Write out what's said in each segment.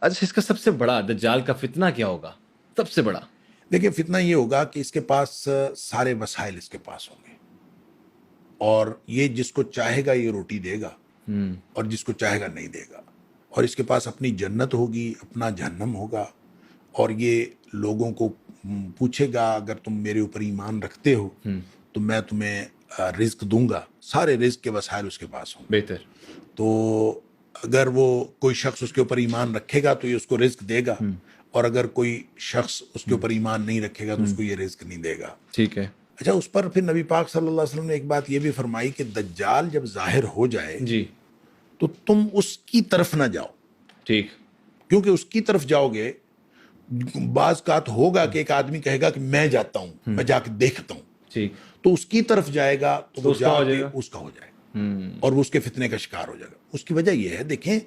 اچھا، اس کا سب سے بڑا دجال کا فتنہ کیا ہوگا؟ سب سے بڑا دیکھیں فتنہ یہ ہوگا کہ اس کے پاس سارے وسائل اس کے پاس ہوں گے، اور یہ جس کو چاہے گا یہ روٹی دے گا اور جس کو چاہے گا نہیں دے گا، اور اس کے پاس اپنی جنت ہوگی، اپنا جہنم ہوگا، اور یہ لوگوں کو پوچھے گا اگر تم میرے اوپر ایمان رکھتے ہو تو میں تمہیں رزق دوں گا، سارے رزق کے وسائل اس کے پاس ہوں گے۔ بہتر. تو اگر وہ کوئی شخص اس کے اوپر ایمان رکھے گا تو یہ اس کو رزق دے گا، اور اگر کوئی شخص اس کے اوپر ایمان نہیں رکھے گا تو اس کو یہ رزق نہیں دے گا۔ ٹھیک ہے اچھا، اس پر پھر نبی پاک صلی اللہ علیہ وسلم نے ایک بات یہ بھی فرمائی کہ دجال جب ظاہر ہو جائے جی. تو تم اس کی طرف نہ جاؤ، ٹھیک. کیونکہ اس کی طرف جاؤ گے بعض اوقات ہوگا کہ ایک آدمی کہے گا کہ میں جاتا ہوں، میں جا کے دیکھتا ہوں، ٹھیک. تو اس کی طرف جائے گا تو وہ اس کا جا ہو کے جائے گا. اس کا ہو جائے گا اور وہ اس کے فتنے کا شکار ہو جائے گا۔ اس کی وجہ یہ ہے، دیکھیں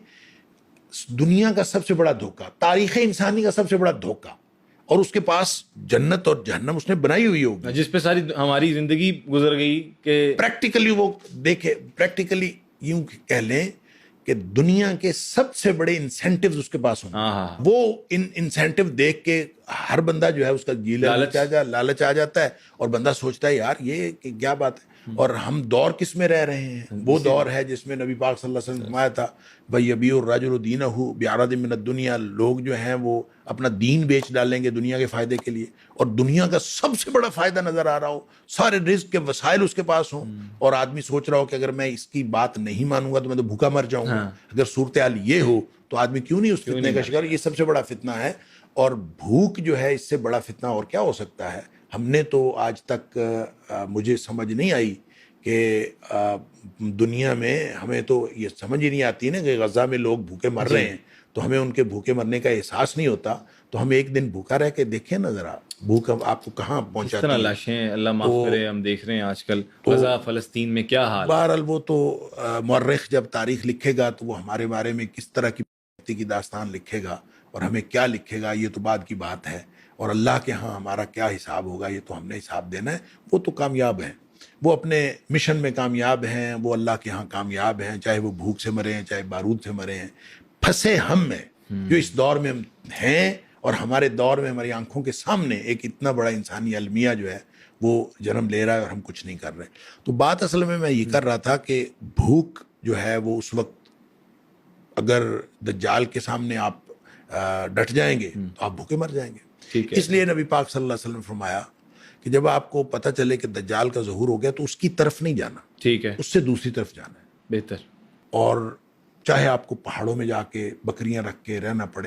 دنیا کا سب سے بڑا دھوکہ، تاریخ انسانی کا سب سے بڑا دھوکہ، اور اس کے پاس جنت اور جہنم اس نے بنائی ہوئی ہوگی، جس پہ ساری ہماری زندگی گزر گئی کہ پریکٹیکلی وہ دیکھے، پریکٹیکلی یوں کہہ لیں کہ دنیا کے سب سے بڑے انسینٹیوز اس کے پاس ہوں گے۔ وہ انسینٹیو دیکھ کے ہر بندہ جو ہے اس کا لالچ آ جاتا ہے، اور بندہ سوچتا ہے یار یہ کیا بات ہے۔ اور ہم دور کس میں رہ رہے ہیں؟ وہ دور ہے جس میں نبی پاک صلی اللہ علیہ وسلم نے فرمایا تھا بھائی یبیع الرجل دینہ بعرض من الدنیا، لوگ جو ہیں وہ اپنا دین بیچ ڈالیں گے دنیا کے فائدے کے لیے، اور دنیا کا سب سے بڑا فائدہ نظر آ رہا ہو، سارے رزق کے وسائل اس کے پاس ہوں، اور آدمی سوچ رہا ہو کہ اگر میں اس کی بات نہیں مانوں گا تو میں تو بھوکا مر جاؤں گا۔ اگر صورتحال یہ ہو تو آدمی کیوں نہیں اس فتنے کا شکار؟ یہ سب سے بڑا فتنہ ہے، اور بھوک جو ہے اس سے بڑا فتنہ اور کیا ہو سکتا ہے؟ ہم نے تو آج تک مجھے سمجھ نہیں آئی کہ دنیا میں ہمیں تو یہ سمجھ ہی نہیں آتی نا کہ غزہ میں لوگ بھوکے مر رہے ہیں تو ہمیں ان کے بھوکے مرنے کا احساس نہیں ہوتا، تو ہم ایک دن بھوکا رہ کے دیکھیں نا ذرا بھوک آپ کو کہاں کس پہنچاتی طرح ہے۔ لاشیں، اللہ معاف کرے، ہم دیکھ رہے ہیں آج کل غزہ فلسطین میں کیا حال ہے۔ بہرحال وہ تو مورخ جب تاریخ لکھے گا تو وہ ہمارے بارے میں کس طرح کی داستان لکھے گا اور ہمیں کیا لکھے گا یہ تو بعد کی بات ہے، اور اللہ کے ہاں ہمارا کیا حساب ہوگا یہ تو ہم نے حساب دینا ہے۔ وہ تو کامیاب ہیں، وہ اپنے مشن میں کامیاب ہیں، وہ اللہ کے ہاں کامیاب ہیں، چاہے وہ بھوک سے مرے ہیں چاہے بارود سے مرے ہیں۔ پھنسے ہم میں جو اس دور میں ہیں، اور ہمارے دور میں ہماری آنکھوں کے سامنے ایک اتنا بڑا انسانی المیہ جو ہے وہ جنم لے رہا ہے اور ہم کچھ نہیں کر رہے۔ تو بات اصل میں یہ کر رہا تھا کہ بھوک جو ہے وہ اس وقت اگر دجال کے سامنے آپ ڈٹ جائیں گے تو آپ بھوکے مر جائیں گے۔ اس لیے نبی پاک صلی اللہ علیہ وسلم نے فرمایا کہ جب آپ کو پتہ چلے کہ دجال کا ظہور ہو گیا تو اس کی طرف نہیں جانا، ٹھیک ہے، اس سے دوسری طرف جانا ہے۔ بہتر. اور چاہے آپ کو پہاڑوں میں جا کے بکریاں رکھ کے رہنا پڑے،